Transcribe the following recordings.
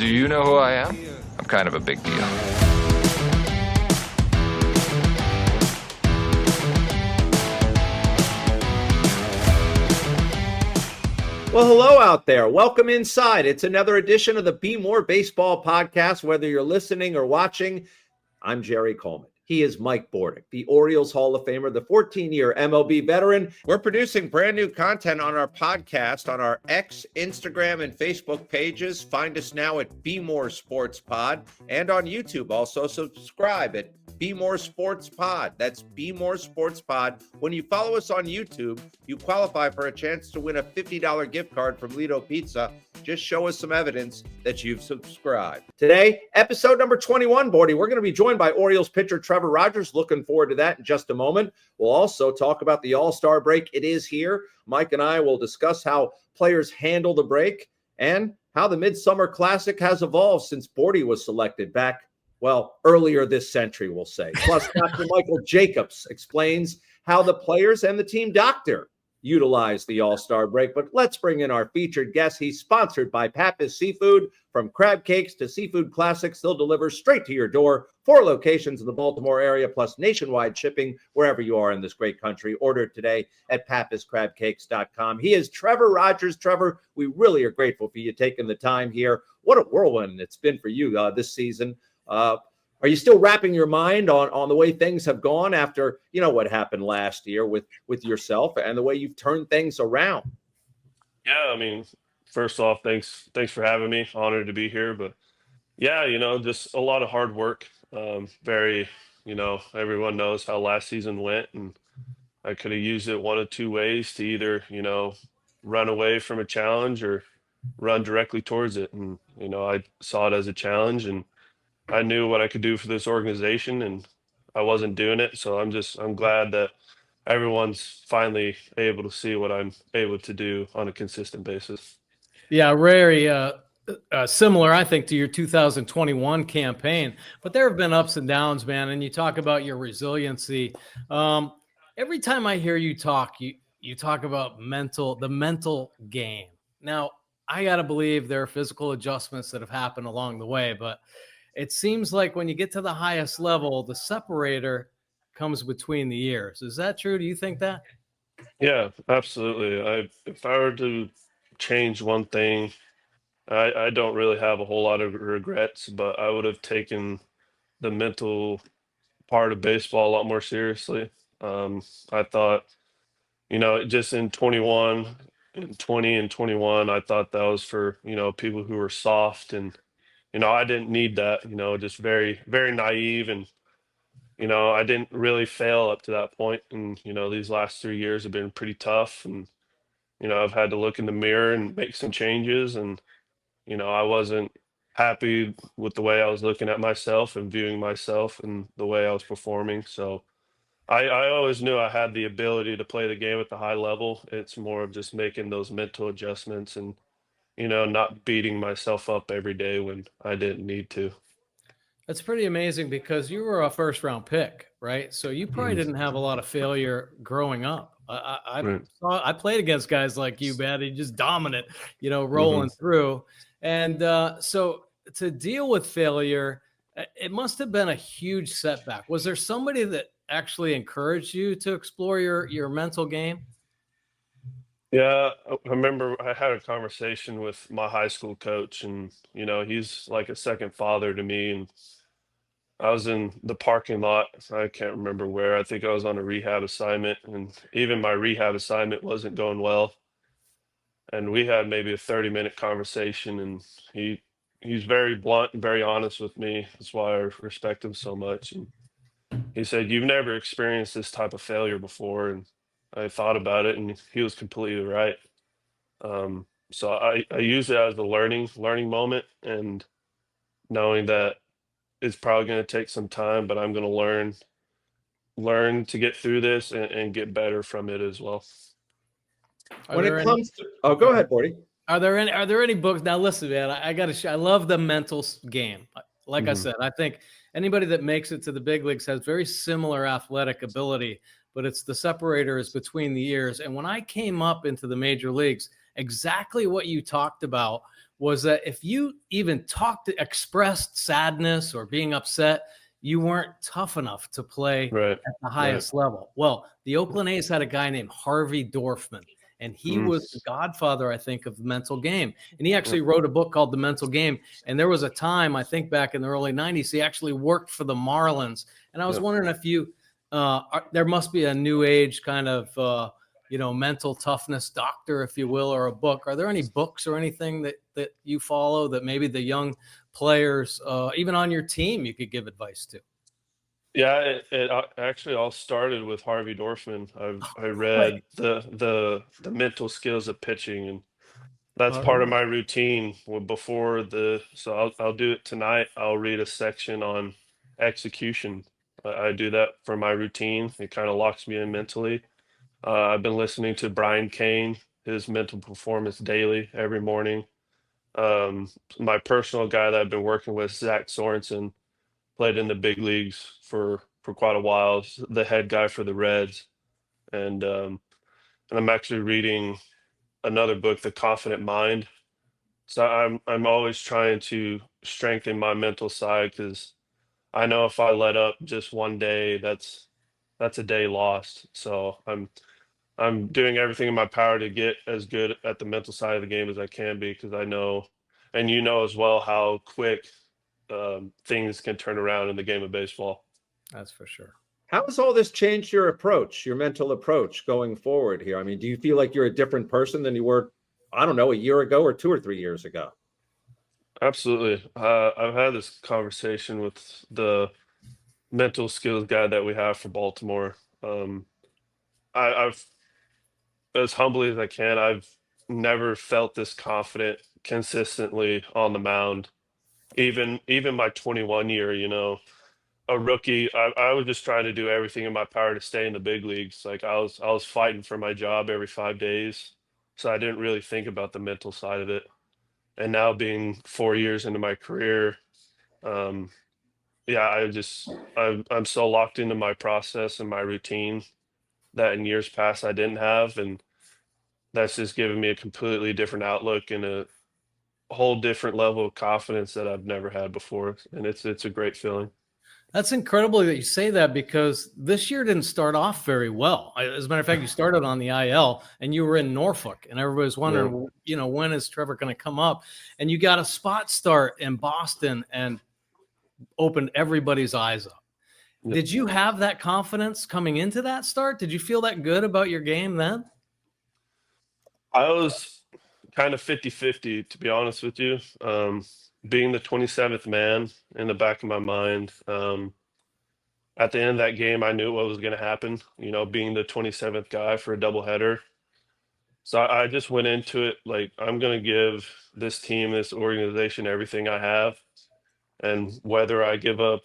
Do you know who I am? I'm kind of a big deal. Well, hello out there. Welcome inside. It's another edition of the Bmore Baseball Podcast. Whether you're listening or watching, I'm Jerry Coleman. He is Mike Bordick, the Orioles Hall of Famer, the 14-year MLB veteran. We're producing brand new content on our podcast, on our X, Instagram, and Facebook pages. Find us now at Bmore Sports Pod and on YouTube. Also subscribe at Bmore Sports Pod. That's Bmore Sports Pod. When you follow us on YouTube, you qualify for a chance to win a $50 gift card from Lido Pizza. Just show us some evidence that you've subscribed. Today, episode number 21, Bordy. We're going to be joined by Orioles pitcher Trevor Rogers. Looking forward to that in just a moment. We'll also talk about the All-Star break. It is here. Mike and I will discuss how players handle the break and how the Midsummer Classic has evolved since Bordy was selected back, well, earlier this century, we'll say. Plus, Dr. Michael Jacobs explains how the players and the team doctor utilize the All-Star break. But let's bring in our featured guest. He's sponsored by Pappas Seafood. From crab cakes to seafood classics, they'll deliver straight to your door. 4 locations in the Baltimore area, plus nationwide shipping wherever you are in this great country. Order today at pappascrabcakes.com. He is Trevor Rogers. Trevor, we really are grateful for you taking the time here. What a whirlwind it's been for you this season. Are you still wrapping your mind on the way things have gone after, you know, what happened last year with yourself and the way you've turned things around? Yeah, I mean, first off, thanks for having me. Honored to be here. But yeah, just a lot of hard work. Everyone knows how last season went, and I could have used it one of two ways to either, run away from a challenge or run directly towards it. And, I saw it as a challenge, and I knew what I could do for this organization, and I wasn't doing it. So I'm glad that everyone's finally able to see what I'm able to do on a consistent basis. Yeah, very similar, I think, to your 2021 campaign. But there have been ups and downs, man. And you talk about your resiliency. Every time I hear you talk, you talk about the mental game. Now, I got to believe there are physical adjustments that have happened along the way, but it seems like when you get to the highest level, the separator comes between the ears. Is that true? Do you think that? Yeah, absolutely. If I were to change one thing, I don't really have a whole lot of regrets, but I would have taken the mental part of baseball a lot more seriously. I thought, just in 21 and 20 and 21, I thought that was for, people who were soft, and I didn't need that, just very, very naive. And, I didn't really fail up to that point. And, these last 3 years have been pretty tough. And, I've had to look in the mirror and make some changes. And, I wasn't happy with the way I was looking at myself and viewing myself and the way I was performing. So I always knew I had the ability to play the game at the high level. It's more of just making those mental adjustments and, not beating myself up every day when I didn't need to. That's pretty amazing because you were a first round pick, right? So you probably didn't have a lot of failure growing up. I played against guys like you, man. You're just dominant, rolling through. And so to deal with failure, it must have been a huge setback. Was there somebody that actually encouraged you to explore your mental game? Yeah, I remember I had a conversation with my high school coach, and he's like a second father to me. And I was in the parking lot. I can't remember where. I think I was on a rehab assignment, and even my rehab assignment wasn't going well. And we had maybe a 30-minute conversation, and he's very blunt and very honest with me. That's why I respect him so much. And he said, "You've never experienced this type of failure before." And I thought about it, and he was completely right. So I use it as a learning moment, and knowing that it's probably going to take some time, but I'm going to learn to get through this and get better from it as well. When it comes to, go ahead, Bordy. Are there any books? Now, listen, man, I love the mental game. Like I said, I think anybody that makes it to the big leagues has very similar athletic ability, but it's the separator is between the ears. And when I came up into the major leagues, exactly what you talked about was that if you even expressed sadness or being upset, you weren't tough enough to play Right. at the highest level. Well, the Oakland A's had a guy named Harvey Dorfman, and he was the godfather, I think, of the mental game. And he actually wrote a book called The Mental Game. And there was a time, I think back in the early 90s, he actually worked for the Marlins. And I was wondering if you, there must be a new age kind of, mental toughness doctor, if you will, or a book. Are there any books or anything that you follow that maybe the young players, even on your team, you could give advice to? Yeah, it actually all started with Harvey Dorfman. I read the mental skills of pitching, and that's part of my routine before so I'll do it tonight. I'll read a section on execution. I do that for my routine. It kind of locks me in mentally. I've been listening to Brian Kane, his mental performance daily every morning. My personal guy that I've been working with, Zach Sorensen, played in the big leagues for quite a while. He's the head guy for the Reds, and I'm actually reading another book, The Confident Mind. So I'm always trying to strengthen my mental side because I know if I let up just one day, that's a day lost. So I'm doing everything in my power to get as good at the mental side of the game as I can be because I know, and you know as well how quick things can turn around in the game of baseball. That's for sure. How has all this changed your approach, your mental approach going forward here? I mean, do you feel like you're a different person than you were, I don't know, a year ago or 2 or 3 years ago? Absolutely. I've had this conversation with the mental skills guy that we have for Baltimore. I've, as humbly as I can, I've never felt this confident consistently on the mound. Even my 21 year, a rookie, I was just trying to do everything in my power to stay in the big leagues. Like I was fighting for my job every 5 days, so I didn't really think about the mental side of it. And now being 4 years into my career, um, yeah, I'm so locked into my process and my routine that in years past I didn't have, and that's just given me a completely different outlook and a whole different level of confidence that I've never had before, and it's a great feeling. That's incredible that you say that because this year didn't start off very well. As a matter of fact, you started on the IL and you were in Norfolk, and everybody's wondering, when is Trevor going to come up? And you got a spot start in Boston and opened everybody's eyes up. Yep. Did you have that confidence coming into that start? Did you feel that good about your game then? I was kind of 50-50, to be honest with you. Being the 27th man in the back of my mind, at the end of that game, I knew what was going to happen, being the 27th guy for a doubleheader. So I just went into it like I'm going to give this team, this organization, everything I have. And whether I give up,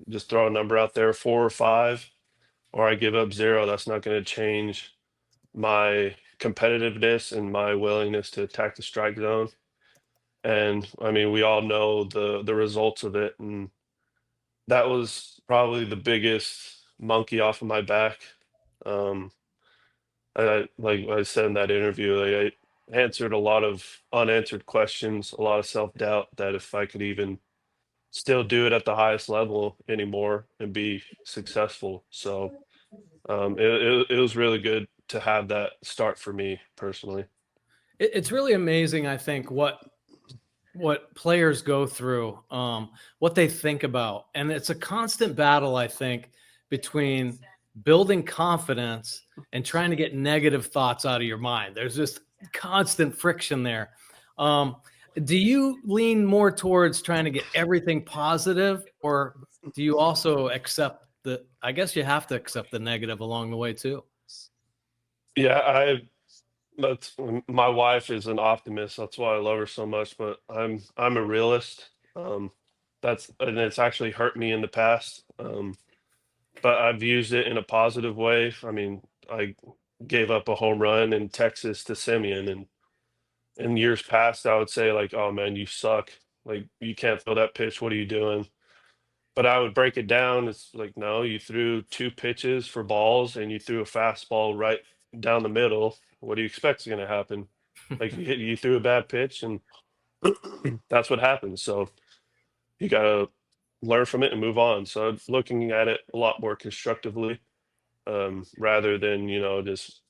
just throw a number out there, 4 or 5, or I give up 0, that's not going to change my competitiveness and my willingness to attack the strike zone. And I mean, we all know the results of it, and that was probably the biggest monkey off of my back. Um, like I said in that interview, like I answered a lot of unanswered questions, a lot of self-doubt that if I could even still do it at the highest level anymore and be successful. So it was really good to have that start for me personally. It's really amazing, I think, what players go through, what they think about. And it's a constant battle, I think, between building confidence and trying to get negative thoughts out of your mind. There's just constant friction there. Do you lean more towards trying to get everything positive, or do you also accept I guess you have to accept the negative along the way too? Yeah, that's my wife is an optimist. That's why I love her so much, but I'm a realist. And it's actually hurt me in the past. But I've used it in a positive way. I mean, I gave up a home run in Texas to Simeon, and in years past, I would say like, "Oh man, you suck. Like you can't throw that pitch. What are you doing?" But I would break it down. It's like, no, you threw 2 pitches for balls, and you threw a fastball right down the middle. What do you expect is going to happen? Like you threw a bad pitch, and that's what happens. So you got to learn from it and move on. So I'm looking at it a lot more constructively, rather than, just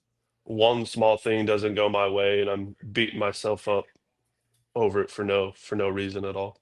one small thing doesn't go my way and I'm beating myself up over it for no reason at all.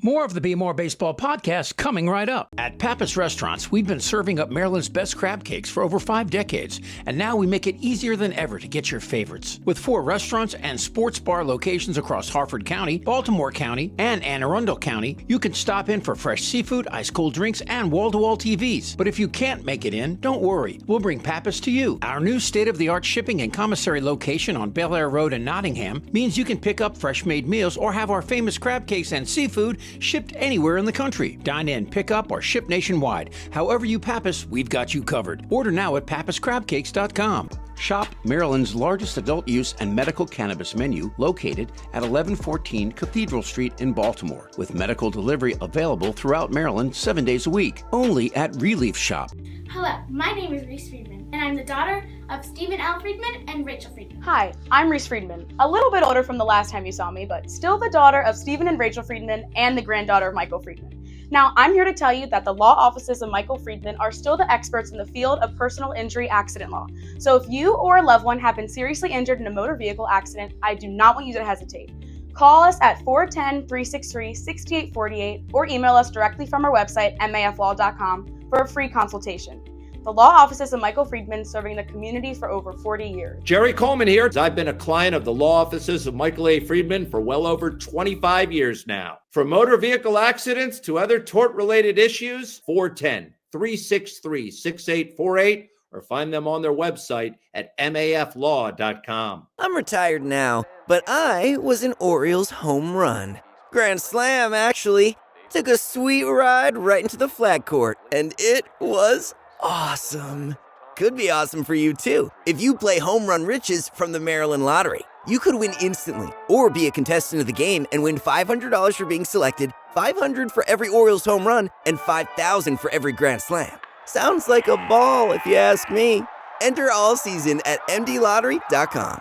More of the Bmore Baseball podcast coming right up. At Pappas Restaurants, we've been serving up Maryland's best crab cakes for over 5 decades, and now we make it easier than ever to get your favorites. With 4 restaurants and sports bar locations across Harford County, Baltimore County, and Anne Arundel County, you can stop in for fresh seafood, ice-cold drinks, and wall-to-wall TVs. But if you can't make it in, don't worry. We'll bring Pappas to you. Our new state-of-the-art shipping and commissary location on Bel Air Road in Nottingham means you can pick up fresh-made meals or have our famous crab cakes and seafood shipped anywhere in the country. Dine in, pick up, or ship nationwide. However you Pappas, we've got you covered. Order now at pappascrabcakes.com. Shop Maryland's largest adult use and medical cannabis menu located at 1114 Cathedral Street in Baltimore, with medical delivery available throughout Maryland 7 days a week. Only at Relief Shop. Hello, my name is Reese Friedman, and I'm the daughter of Stephen L. Friedman and Rachel Friedman. Hi, I'm Reese Friedman. A little bit older from the last time you saw me, but still the daughter of Stephen and Rachel Friedman and the granddaughter of Michael Friedman. Now, I'm here to tell you that the law offices of Michael Friedman are still the experts in the field of personal injury accident law. So if you or a loved one have been seriously injured in a motor vehicle accident, I do not want you to hesitate. Call us at 410-363-6848 or email us directly from our website, maflaw.com, for a free consultation. The law offices of Michael Friedman, serving the community for over 40 years. Jerry Coleman here. I've been a client of the law offices of Michael A. Friedman for well over 25 years now. From motor vehicle accidents to other tort-related issues, 410-363-6848, or find them on their website at maflaw.com. I'm retired now, but I was an Orioles home run. Grand slam, actually. Took a sweet ride right into the flag court, and it was awesome. Could be awesome for you too. If you play Home Run Riches from the Maryland Lottery, you could win instantly or be a contestant of the game and win $500 for being selected, $500 for every Orioles home run, and $5,000 for every Grand Slam. Sounds like a ball if you ask me. Enter all season at mdlottery.com.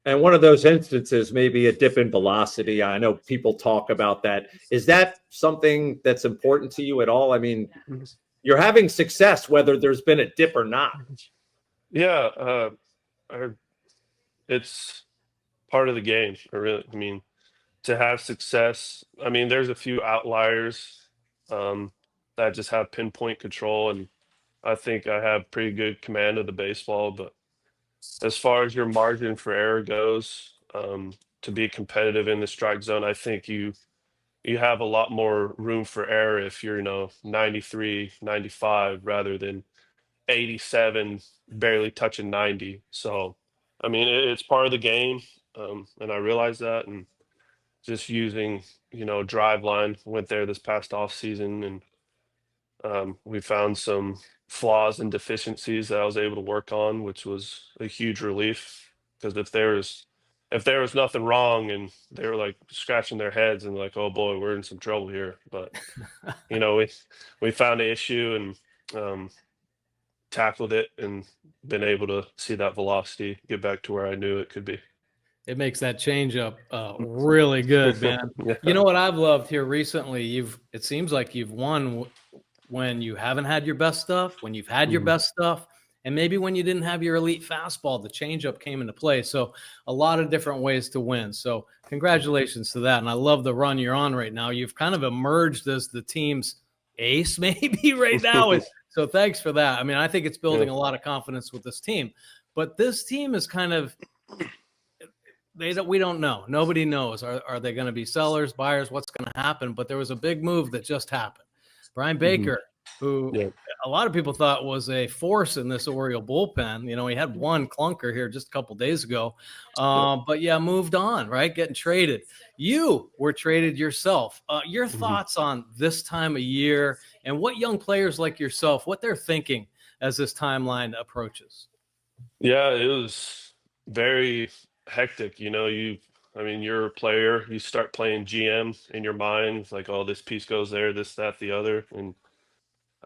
And one of those instances may be a dip in velocity. I know people talk about that. Is that something that's important to you at all? I mean, you're having success whether there's been a dip or not. Yeah, it's part of the game. I mean, to have success, I mean, there's a few outliers that just have pinpoint control, and I think I have pretty good command of the baseball. But as far as your margin for error goes, to be competitive in the strike zone, I think you have a lot more room for error if you're, 93, 95 rather than 87, barely touching 90. So, I mean, it's part of the game, and I realize that. And just using, drive line, went there this past off season, and we found some flaws and deficiencies that I was able to work on, which was a huge relief. Because if there was nothing wrong and they were like scratching their heads and like, oh boy, we're in some trouble here. But we found an issue and tackled it and been able to see that velocity get back to where I knew it could be. It makes that changeup really good, man. Yeah. You know what I've loved here recently? It seems like you've won when you haven't had your best stuff, when you've had your best stuff, and maybe when you didn't have your elite fastball, the changeup came into play. So a lot of different ways to win. So congratulations to that. And I love the run you're on right now. You've kind of emerged as the team's ace maybe right now. So thanks for that. I mean, I think it's building a lot of confidence with this team. But this team is kind of we don't know. Nobody knows. Are they going to be sellers, buyers? What's going to happen? But there was a big move that just happened. Brian Baker, who a lot of people thought was a force in this Oriole bullpen. He had one clunker here just a couple days ago. But moved on, right? Getting traded. You were traded yourself. Your thoughts on this time of year and what young players like yourself, what they're thinking as this timeline approaches? Yeah, it was very hectic. You're a player, you start playing GM in your mind. It's like, oh, this piece goes there, this, that, the other. And,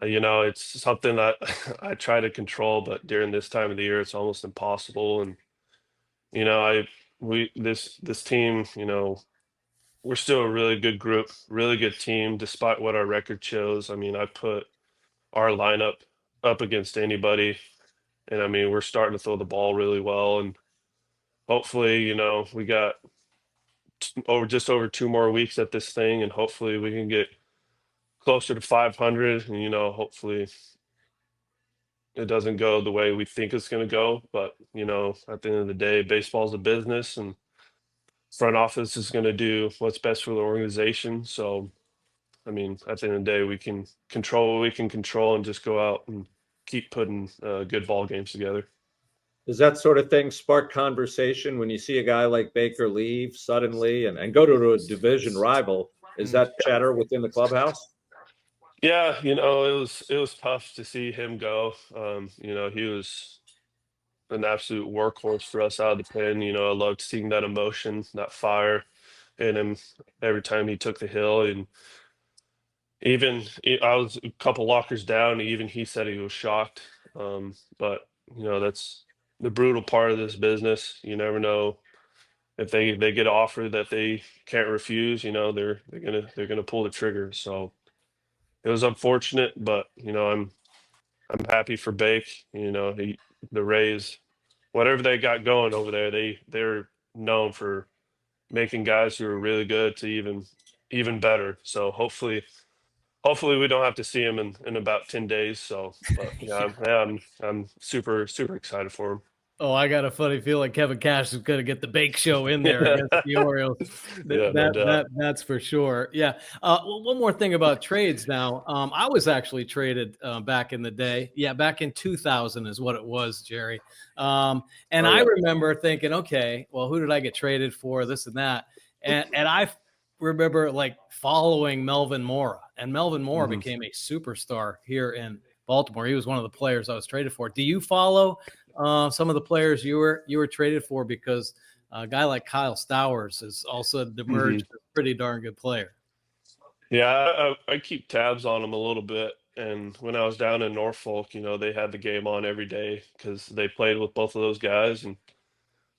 it's something that I try to control, but during this time of the year, it's almost impossible. And, this team, we're still a really good group, really good team, despite what our record shows. I mean, I put our lineup up against anybody, and I mean, we're starting to throw the ball really well, and hopefully, we got just over 2 more weeks at this thing, and hopefully we can get closer to 500, and hopefully it doesn't go the way we think it's going to go. But at the end of the day, baseball's a business, and front office is going to do what's best for the organization. So, I mean, at the end of the day, we can control what we can control and just go out and keep putting good ball games together. Does that sort of thing spark conversation when you see a guy like Baker leave suddenly and go to a division rival? Is that chatter within the clubhouse? Yeah, it was tough to see him go. He was an absolute workhorse for us out of the pen. I loved seeing that emotion, that fire in him every time he took the hill. And I was a couple lockers down. Even he said he was shocked. But that's the brutal part of this business. You never know if they get an offer that they can't refuse. They're gonna pull the trigger. So it was unfortunate, but I'm happy for Bake. The Rays, whatever they got going over there, they're known for making guys who are really good to even better. So hopefully we don't have to see him in about 10 days. So, but yeah, I'm super super excited for him. Oh, I got a funny feeling Kevin Cash is going to get the bake show in there against the Orioles. Yeah, no doubt. That's for sure. Yeah. One more thing about trades now. I was actually traded back in the day. Yeah, back in 2000 is what it was, Jerry. And I remember thinking, okay, well, who did I get traded for? This and that. And I remember like following Melvin Mora. And Melvin Mora became a superstar here in Baltimore. He was one of the players I was traded for. Do you follow some of the players you were traded for? Because a guy like Kyle Stowers has also emerged as a pretty darn good player. Yeah, I keep tabs on them a little bit. And when I was down in Norfolk, they had the game on every day because they played with both of those guys. And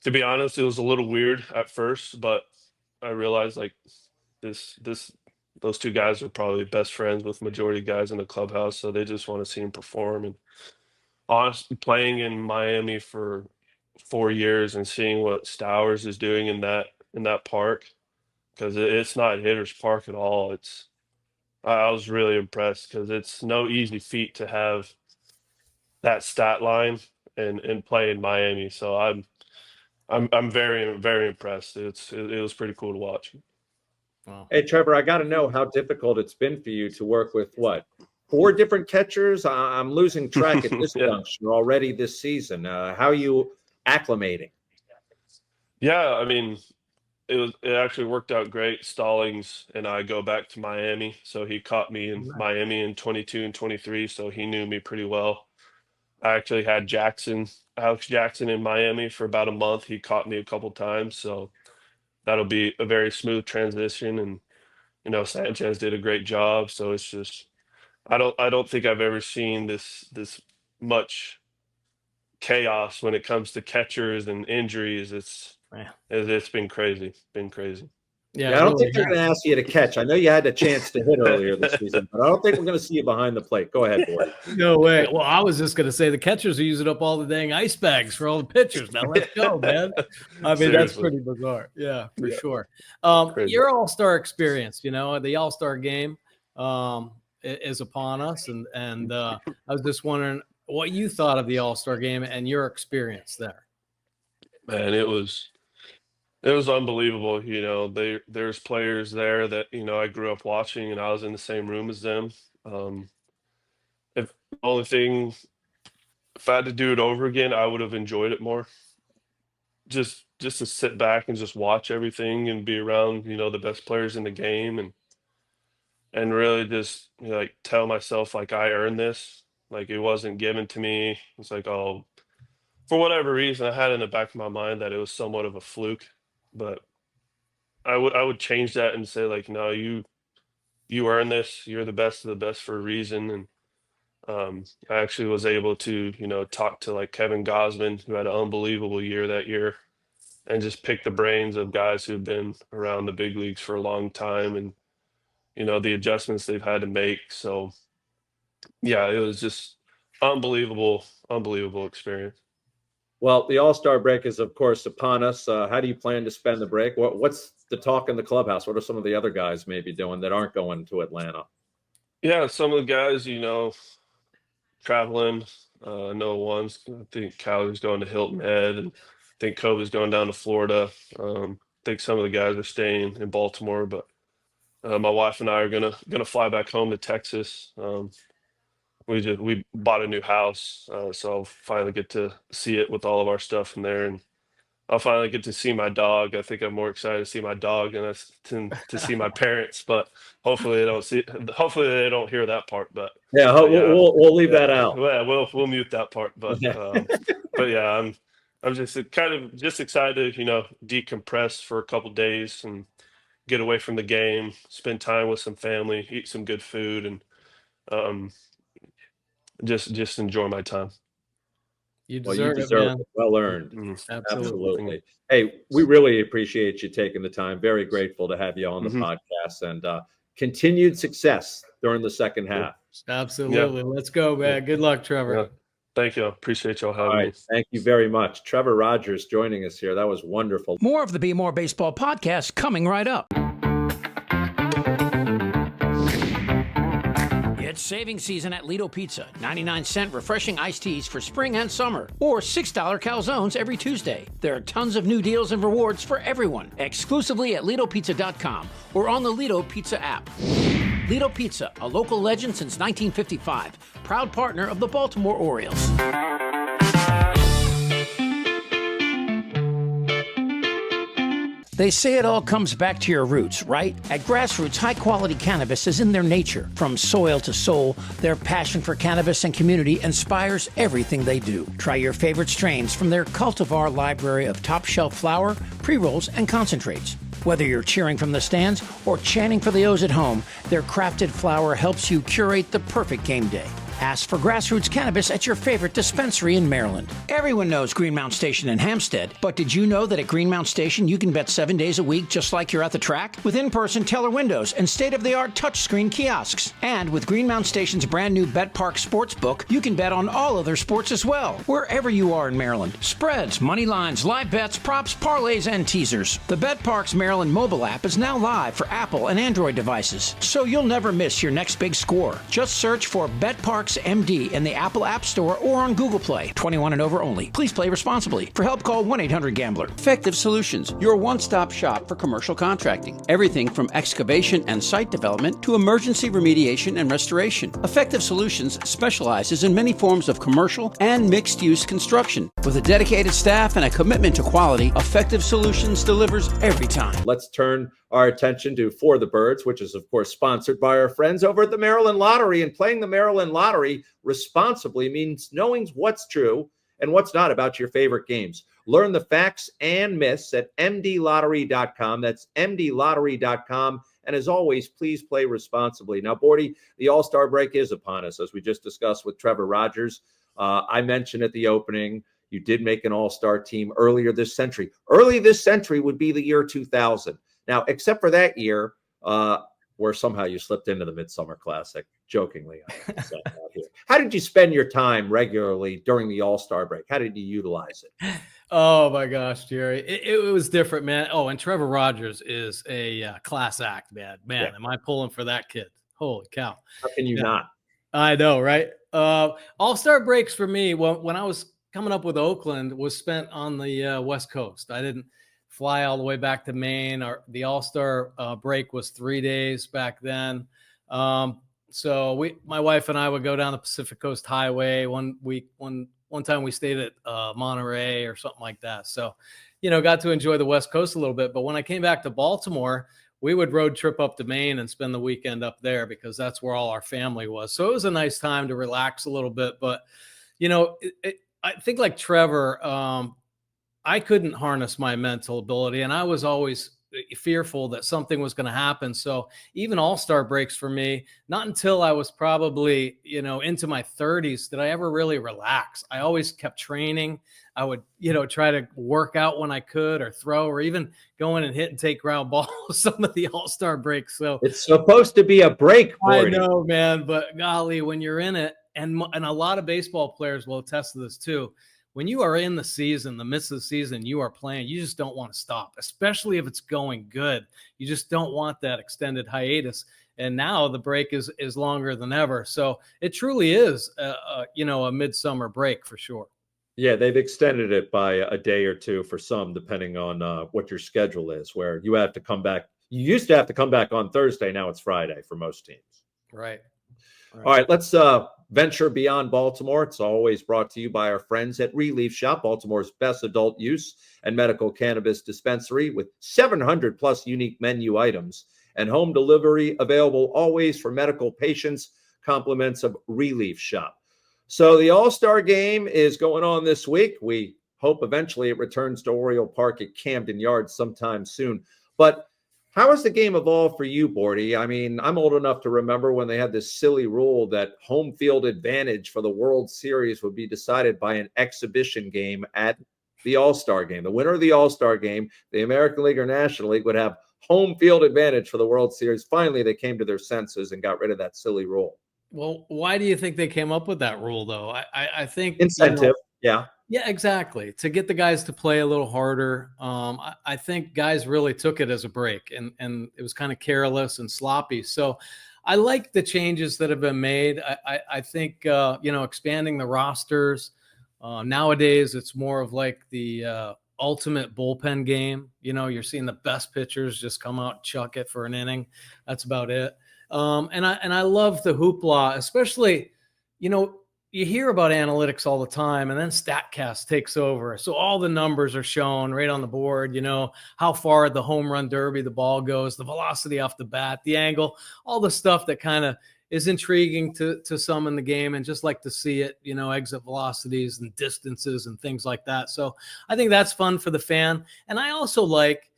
to be honest, it was a little weird at first, but I realized like those two guys are probably best friends with majority of guys in the clubhouse, so they just want to see him perform. And honestly, playing in Miami for 4 years and seeing what Stowers is doing in that park, because it's not hitter's park at all. I was really impressed because it's no easy feat to have that stat line and play in Miami. So I'm very very impressed. It was pretty cool to watch. Wow. Hey, Trevor, I got to know how difficult it's been for you to work with what? 4 different catchers? I'm losing track at this juncture already this season. How are you acclimating? Yeah, I mean, it actually worked out great. Stallings and I go back to Miami, so he caught me in Miami in 22 and 23, so he knew me pretty well. I actually had Alex Jackson in Miami for about a month. He caught me a couple times, so that'll be a very smooth transition. And Sanchez did a great job. So it's just I don't think I've ever seen this much chaos when it comes to catchers and injuries. It's been crazy. Been crazy. Yeah, I don't think they're going to ask you to catch. I know you had a chance to hit earlier this season, but I don't think we're going to see you behind the plate. Go ahead, Bordick. No way. Well, I was just going to say the catchers are using up all the dang ice bags for all the pitchers. Now let's go, man. I mean, that's pretty bizarre. Yeah, for sure. Your All-Star experience, the All-Star game is upon us. And I was just wondering what you thought of the All-Star game and your experience there. Man, it was unbelievable. There's players there that I grew up watching, and I was in the same room as them. If the only thing, if I had to do it over again, I would have enjoyed it more. Just to sit back and just watch everything and be around the best players in the game, and really just like tell myself like I earned this. Like it wasn't given to me. It's like, oh, for whatever reason, I had in the back of my mind that it was somewhat of a fluke. But I would change that and say like, no, you earn this. You're the best of the best for a reason. And I actually was able to talk to like Kevin Gosman, who had an unbelievable year that year, and just pick the brains of guys who've been around the big leagues for a long time, and the adjustments they've had to make. So yeah, it was just unbelievable experience. Well, the All-Star break is, of course, upon us. How do you plan to spend the break? What's the talk in the clubhouse? What are some of the other guys maybe doing that aren't going to Atlanta? Yeah, some of the guys, traveling. I know one's, I think Callie's going to Hilton Head, and I think Kobe's going down to Florida. I think some of the guys are staying in Baltimore, but my wife and I are gonna fly back home to Texas. We bought a new house, so I'll finally get to see it with all of our stuff in there, and I'll finally get to see my dog. I think I'm more excited to see my dog than to see my parents, but hopefully hopefully they don't hear that part. But Yeah, yeah, we'll leave yeah, that out. yeah, we'll mute that part. But yeah, I'm just kind of just excited to, decompress for a couple days and get away from the game, spend time with some family, eat some good food, and um, just enjoy my time. You Well, you deserve it, deserve man. it. Well earned. Absolutely. Absolutely. Hey, we really appreciate you taking the time. Very grateful to have you on the Mhm. podcast, and continued success during the second half. Absolutely. Let's go, man. Good luck, Trevor. Yeah. Thank you. Appreciate y'all All having me. right. Thank you very much. Trevor Rogers joining us here. That was wonderful. More of the Bmore Baseball podcast coming right up. It's saving season at Lido Pizza. 99-cent refreshing iced teas for spring and summer, or $6 calzones every Tuesday. There are tons of new deals and rewards for everyone, exclusively at LidoPizza.com or on the Lido Pizza app. Lido Pizza, a local legend since 1955, proud partner of the Baltimore Orioles. They say it all comes back to your roots, right? At Grassroots, high-quality cannabis is in their nature. From soil to soul, their passion for cannabis and community inspires everything they do. Try your favorite strains from their cultivar library of top-shelf flower, pre-rolls, and concentrates. Whether you're cheering from the stands or chanting for the O's at home, their crafted flower helps you curate the perfect game day. Ask for Grassroots Cannabis at your favorite dispensary in Maryland. Everyone knows Greenmount Station in Hampstead, but did you know that at Greenmount Station you can bet 7 days a week just like you're at the track? With in-person teller windows and state-of-the-art touchscreen kiosks. And with Greenmount Station's brand new Bet Park Sportsbook, you can bet on all other sports as well, wherever you are in Maryland. Spreads, money lines, live bets, props, parlays, and teasers. The Bet Parks Maryland mobile app is now live for Apple and Android devices, so you'll never miss your next big score. Just search for Bet Parks MD in the Apple App Store or on Google Play. 21 and over only. Please play responsibly. For help, call 1-800-GAMBLER. Effective Solutions, your one-stop shop for commercial contracting. Everything from excavation and site development to emergency remediation and restoration. Effective Solutions specializes in many forms of commercial and mixed-use construction. With a dedicated staff and a commitment to quality, Effective Solutions delivers every time. Let's turn our attention to For the Birds, which is, of course, sponsored by our friends over at the Maryland Lottery. And playing the Maryland Lottery responsibly means knowing what's true and what's not about your favorite games. Learn the facts and myths at mdlottery.com. That's mdlottery.com. And as always, please play responsibly. Now, Bordy, the All-Star break is upon us, as we just discussed with Trevor Rogers. I mentioned at the opening, you did make an All-Star team earlier this century. Early this century would be the year 2000. Now, except for that year, where somehow you slipped into the Midsummer Classic, jokingly. How did you spend your time regularly during the All-Star break? How did you utilize it? Oh my gosh, Jerry, it was different, man. Oh, and Trevor Rogers is a class act, man. Yeah. Am I pulling for that kid? Holy cow! How can you not? I know, right? All-Star breaks for me, when I was coming up with Oakland, was spent on the West Coast. I didn't fly all the way back to Maine. The All-Star break was 3 days back then. So my wife and I would go down the Pacific Coast Highway. One time we stayed at Monterey or something like that. So, got to enjoy the West Coast a little bit. But when I came back to Baltimore, we would road trip up to Maine and spend the weekend up there because that's where all our family was. So it was a nice time to relax a little bit. But, I think like Trevor, I couldn't harness my mental ability. And I was always fearful that something was going to happen. So even all-star breaks for me, not until I was probably, into my 30s did I ever really relax. I always kept training. I would, try to work out when I could, or throw, or even go in and hit and take ground balls some of the all-star breaks. So it's supposed to be a break, Bordick. I know, man, but golly, when you're in it, and a lot of baseball players will attest to this too. When you are in the season, the midst of the season, you are playing, you just don't want to stop, especially if it's going good. You just don't want that extended hiatus. And now the break is longer than ever. So it truly is, a midsummer break for sure. Yeah, they've extended it by a day or two for some, depending on what your schedule is, where you have to come back. You used to have to come back on Thursday. Now it's Friday for most teams. Right. All right, let's venture beyond Baltimore. It's always brought to you by our friends at Relief Shop, Baltimore's best adult use and medical cannabis dispensary, with 700 plus unique menu items and home delivery available always for medical patients. Compliments of Relief Shop. So the All-Star game is going on this week. We hope eventually it returns to Oriole Park at Camden Yards sometime soon. But how has the game evolved for you, Bordy? I mean, I'm old enough to remember when they had this silly rule that home field advantage for the World Series would be decided by an exhibition game at the All-Star game. The winner of the All-Star game, the American League or National League, would have home field advantage for the World Series. Finally, they came to their senses and got rid of that silly rule. Well, why do you think they came up with that rule, though? I think incentive. Yeah. Yeah, exactly. To get the guys to play a little harder. I think guys really took it as a break, and it was kind of careless and sloppy. So I like the changes that have been made. I think, expanding the rosters. Nowadays, it's more of like the ultimate bullpen game. You're seeing the best pitchers just come out and chuck it for an inning. That's about it. And I love the hoopla, especially, you hear about analytics all the time, and then StatCast takes over. So all the numbers are shown right on the board, how far the home run derby the ball goes, the velocity off the bat, the angle, all the stuff that kind of is intriguing to some in the game, and just like to see it, exit velocities and distances and things like that. So I think that's fun for the fan. And I also like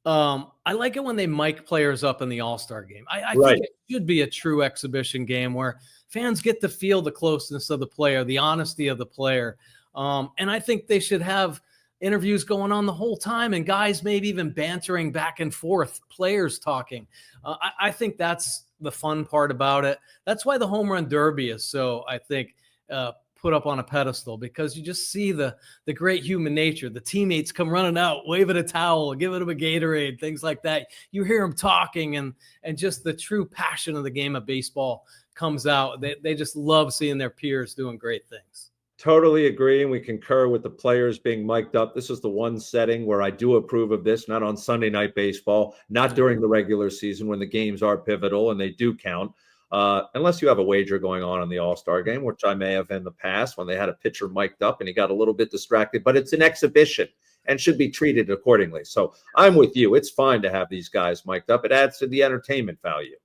it when they mic players up in the All-Star game. I think it should be a true exhibition game where fans get to feel the closeness of the player, the honesty of the player. And I think they should have interviews going on the whole time, and guys maybe even bantering back and forth, players talking. I think that's the fun part about it. That's why the home run derby is so, I think, put up on a pedestal, because you just see the great human nature. The teammates come running out, waving a towel, giving them a Gatorade, things like that. You hear them talking, and just the true passion of the game of baseball comes out. They just love seeing their peers doing great things. Totally agree, and we concur with the players being mic'd up. This is the one setting where I do approve of this, not on Sunday Night Baseball, not during the regular season when the games are pivotal and they do count. Unless you have a wager going on in the All-Star game, which I may have in the past when they had a pitcher mic'd up and he got a little bit distracted, but it's an exhibition and should be treated accordingly. So I'm with you. It's fine to have these guys mic'd up. It adds to the entertainment value.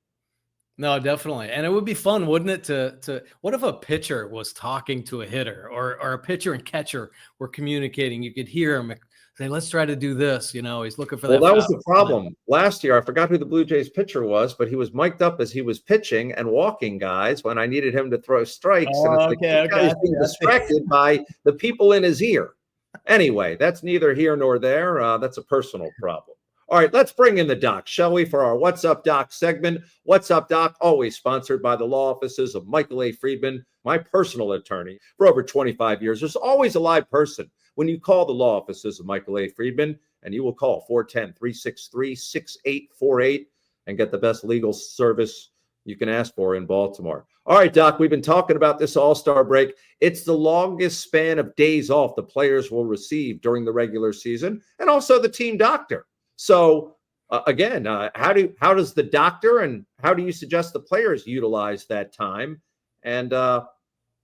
No, definitely. And it would be fun, wouldn't it, to what if a pitcher was talking to a hitter, or a pitcher and catcher were communicating? You could hear him say, let's try to do this. He's looking for that. Well, that was the problem. Last year, I forgot who the Blue Jays pitcher was, but he was mic'd up as he was pitching and walking guys when I needed him to throw strikes. And it's he's being distracted by the people in his ear. Anyway, that's neither here nor there. That's a personal problem. All right, let's bring in the doc, shall we, for our What's Up, Doc segment. What's Up, Doc, always sponsored by the law offices of Michael A. Friedman, my personal attorney for over 25 years. There's always a live person when you call the law offices of Michael A. Friedman, and you will call 410-363-6848 and get the best legal service you can ask for in Baltimore. All right, Doc, we've been talking about this All-Star break. It's the longest span of days off the players will receive during the regular season, and also the team doctor. So, again, how does the doctor and how do you suggest the players utilize that time? And,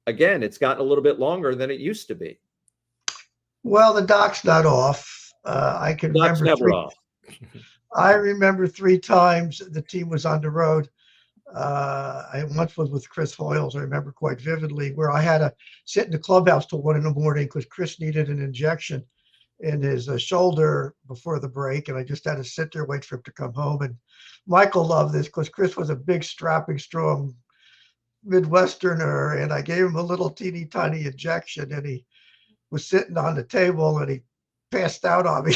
again, it's gotten a little bit longer than it used to be. Well, the doc's not off. I can Doc's remember never off. I remember 3 times the team was on the road. I once was with Chris Hoyles, I remember quite vividly, where I had to sit in the clubhouse till 1 a.m. because Chris needed an injection. in his shoulder before the break, and I just had to sit there, wait for him to come home. And Michael loved this because Chris was a big, strapping, strong Midwesterner, and I gave him a little teeny tiny injection, and he was sitting on the table, and he passed out on me.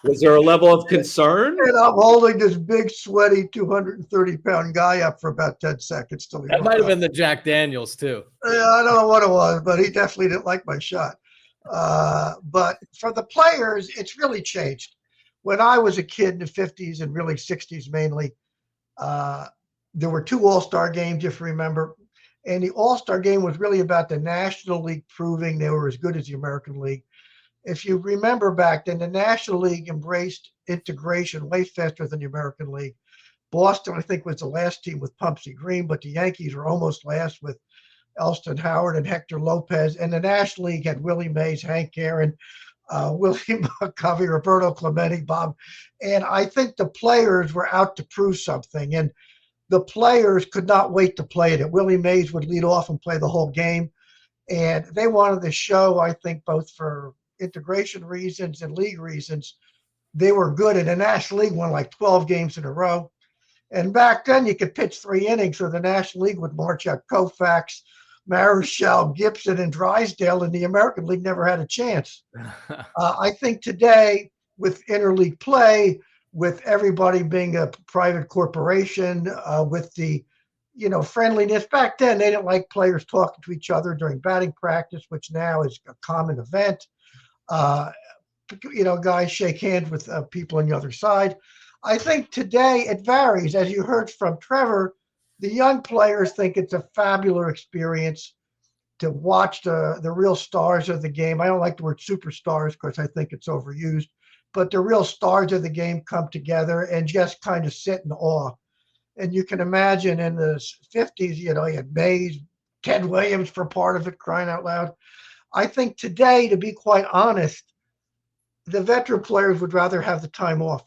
Was there a level of concern? And I'm holding this big, sweaty, 230-pound guy up for about 10 seconds till he That woke might have up. been the Jack Daniels too. I don't know what it was, but he definitely didn't like my shot. But for the players, it's really changed. When I was a kid in the 50s and really 60s mainly, there were 2 All-Star games, if you remember. And the All-Star game was really about the National League proving they were as good as the American League. If you remember back then, the National League embraced integration way faster than the American League. Boston, I think, was the last team with Pumpsy Green, but the Yankees were almost last with Elston Howard and Hector Lopez. And the National League had Willie Mays, Hank Aaron, Willie McCovey, Roberto Clemente, Bob. And I think the players were out to prove something. And the players could not wait to play it. Willie Mays would lead off and play the whole game. And they wanted to show, I think, both for integration reasons and league reasons, they were good. And the National League won like 12 games in a row. And back then you could pitch 3 innings, so the National League would march out Koufax, Marichal, Gibson, and Drysdale, and the American League never had a chance. I think today, with interleague play, with everybody being a private corporation, with the friendliness. Back then, they didn't like players talking to each other during batting practice, which now is a common event. Guys shake hands with people on the other side. I think today it varies. As you heard from Trevor, the young players think it's a fabulous experience to watch the real stars of the game. I don't like the word superstars because I think it's overused, but the real stars of the game come together and just kind of sit in awe. And you can imagine in the 50s, you had Mays, Ted Williams for part of it, crying out loud. I think today, to be quite honest, the veteran players would rather have the time off.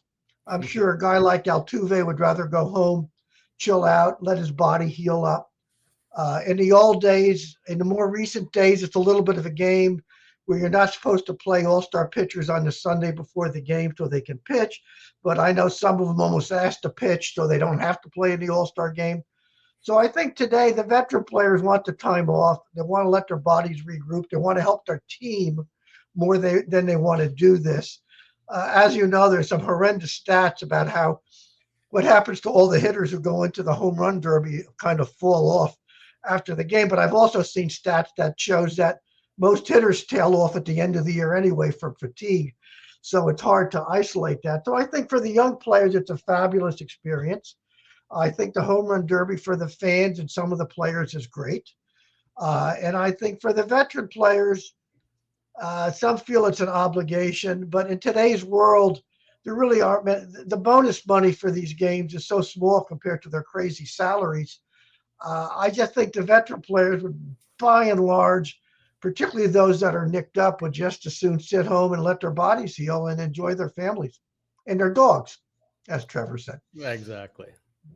I'm sure a guy like Altuve would rather go home, chill out, let his body heal up. In the old days, in the more recent days, it's a little bit of a game where you're not supposed to play all-star pitchers on the Sunday before the game so they can pitch. But I know some of them almost asked to pitch so they don't have to play in the all-star game. So I think today the veteran players want the time off. They want to let their bodies regroup. They want to help their team more than they want to do this. As you know, there's some horrendous stats about what happens to all the hitters who go into the home run derby kind of fall off after the game. But I've also seen stats that shows that most hitters tail off at the end of the year anyway from fatigue. So it's hard to isolate that. So I think for the young players, it's a fabulous experience. I think the home run derby for the fans and some of the players is great. And I think for the veteran players, some feel it's an obligation, but in today's world, there really aren't the bonus money for these games is so small compared to their crazy salaries. I just think the veteran players would, by and large, particularly those that are nicked up, would just as soon sit home and let their bodies heal and enjoy their families and their dogs, as Trevor said. Exactly.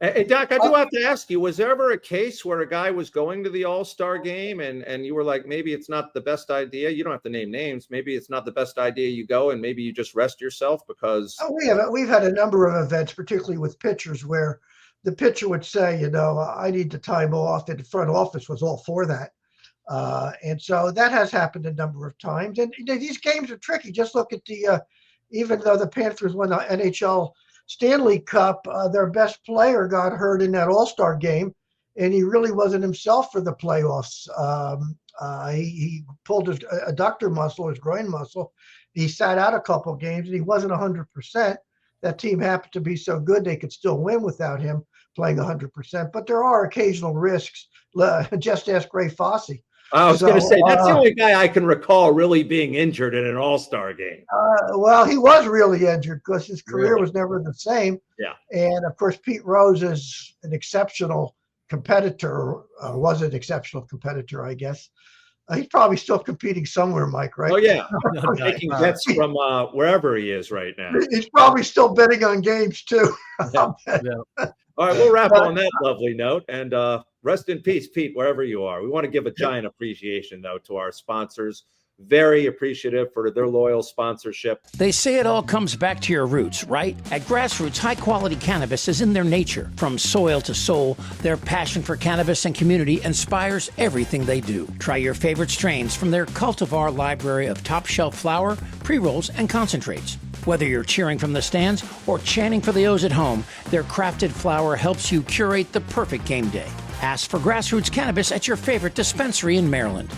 Hey, Doc, I do have to ask you, was there ever a case where a guy was going to the All-Star game and you were like, maybe it's not the best idea? You don't have to name names. Maybe it's not the best idea you go and maybe you just rest yourself because... We've had a number of events, particularly with pitchers, where the pitcher would say, I need the time off, and the front office was all for that. And so that has happened a number of times. And these games are tricky. Just look at even though the Panthers won the NHL Stanley Cup, their best player got hurt in that All-Star game, and he really wasn't himself for the playoffs. He pulled his adductor muscle, his groin muscle. He sat out a couple of games, and he wasn't 100%. That team happened to be so good they could still win without him playing 100%. But there are occasional risks. Just ask Ray Fosse. I was going to say, that's the only guy I can recall really being injured in an All-Star game. Well, he was really injured because his career was never the same. Yeah. And, of course, Pete Rose is an exceptional competitor, was an exceptional competitor, I guess. He's probably still competing somewhere, Mike, right? Oh, yeah. Taking bets from wherever he is right now. He's probably still betting on games, too. Yeah. All right, we'll wrap on that lovely note. And rest in peace, Pete, wherever you are. We want to give a giant appreciation, though, to our sponsors Very appreciative for their loyal sponsorship. They say it all comes back to your roots, right? At Grassroots, high-quality cannabis is in their nature. From soil to soul, their passion for cannabis and community inspires everything they do. Try your favorite strains from their cultivar library of top-shelf flower, pre-rolls, and concentrates. Whether you're cheering from the stands or chanting for the O's at home, their crafted flower helps you curate the perfect game day. Ask for Grassroots Cannabis at your favorite dispensary in Maryland.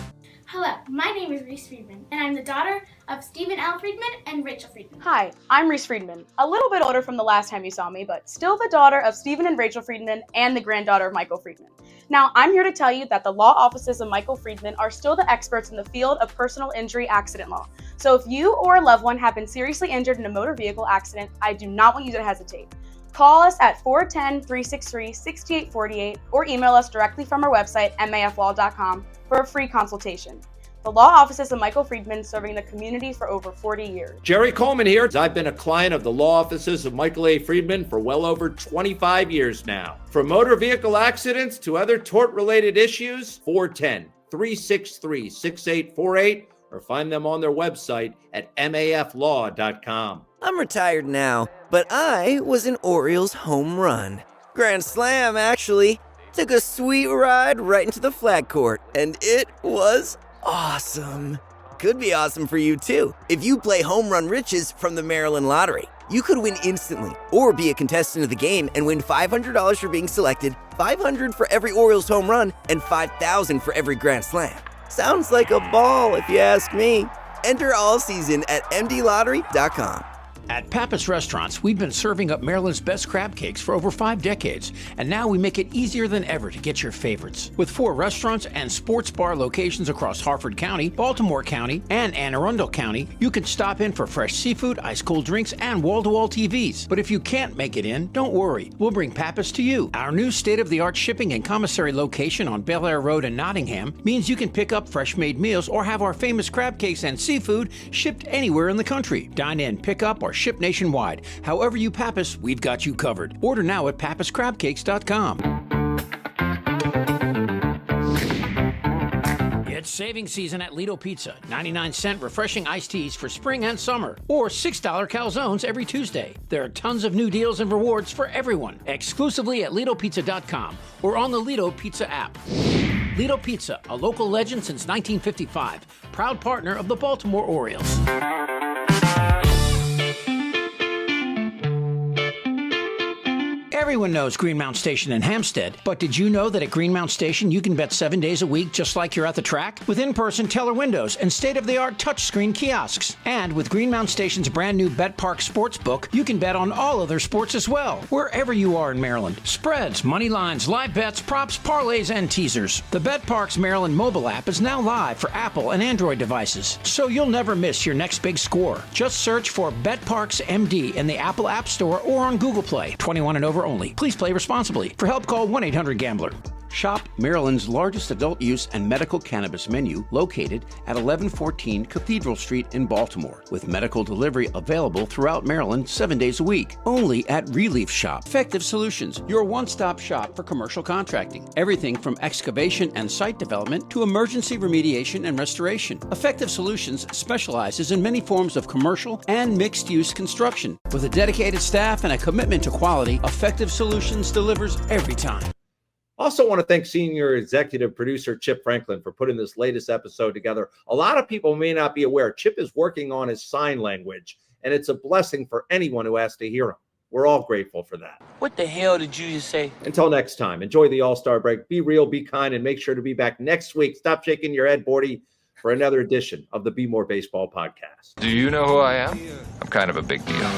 Hello, my name is Reese Friedman, and I'm the daughter of Stephen L. Friedman and Rachel Friedman. Hi, I'm Reese Friedman. A little bit older from the last time you saw me, but still the daughter of Stephen and Rachel Friedman and the granddaughter of Michael Friedman. Now, I'm here to tell you that the law offices of Michael Friedman are still the experts in the field of personal injury accident law. So if you or a loved one have been seriously injured in a motor vehicle accident, I do not want you to hesitate. Call us at 410-363-6848 or email us directly from our website, maflaw.com, for a free consultation. The law offices of Michael Friedman, serving the community for over 40 years. Jerry Coleman here. I've been a client of the law offices of Michael A. Friedman for well over 25 years now. From motor vehicle accidents to other tort-related issues, 410-363-6848, or find them on their website at maflaw.com. I'm retired now, but I was an Orioles home run. Grand slam, actually. Took a sweet ride right into the flag court, and it was awesome. Could be awesome for you too. If you play Home Run Riches from the Maryland Lottery, you could win instantly or be a contestant of the game and win $500 for being selected, $500 for every Orioles home run, and $5,000 for every grand slam. Sounds like a ball if you ask me. Enter all season at mdlottery.com. At Pappas Restaurants, we've been serving up Maryland's best crab cakes for over 5 decades, and now we make it easier than ever to get your favorites. With 4 restaurants and sports bar locations across Harford County, Baltimore County, and Anne Arundel County, you can stop in for fresh seafood, ice-cold drinks, and wall-to-wall TVs. But if you can't make it in, don't worry. We'll bring Pappas to you. Our new state-of-the-art shipping and commissary location on Bel Air Road in Nottingham means you can pick up fresh-made meals or have our famous crab cakes and seafood shipped anywhere in the country. Dine in, pick up, or ship nationwide. However you Pappas, we've got you covered. Order now at pappascrabcakes.com. It's saving season at Lido Pizza. 99-cent refreshing iced teas for spring and summer, or $6 calzones every Tuesday. There are tons of new deals and rewards for everyone, exclusively at lidopizza.com or on the Lido Pizza app. Lido Pizza, a local legend since 1955, proud partner of the Baltimore Orioles. Everyone knows Greenmount Station in Hampstead, but did you know that at Greenmount Station you can bet 7 days a week just like you're at the track? With in-person teller windows and state-of-the-art touchscreen kiosks. And with Greenmount Station's brand new Bet Park Sportsbook, you can bet on all other sports as well, wherever you are in Maryland. Spreads, money lines, live bets, props, parlays, and teasers. The Bet Parks Maryland mobile app is now live for Apple and Android devices, so you'll never miss your next big score. Just search for Bet Parks MD in the Apple App Store or on Google Play. 21 and over only. Please play responsibly. For help, call 1-800-GAMBLER. Shop Maryland's largest adult use and medical cannabis menu located at 1114 Cathedral Street in Baltimore, with medical delivery available throughout Maryland 7 days a week. Only at Relief Shop. Effective Solutions, your one-stop shop for commercial contracting. Everything from excavation and site development to emergency remediation and restoration. Effective Solutions specializes in many forms of commercial and mixed-use construction. With a dedicated staff and a commitment to quality, Effective Solutions delivers every time. Also want to thank senior executive producer Chip Franklin for putting this latest episode together. A lot of people may not be aware Chip is working on his sign language, and it's a blessing for anyone who has to hear him. We're all grateful for that. What the hell did you just say? Until next time, enjoy the All-Star break. Be real, be kind, and make sure to be back next week. Stop shaking your head, Bordy, for another edition of the Bmore Baseball Podcast. Do you know who I am? I'm kind of a big deal.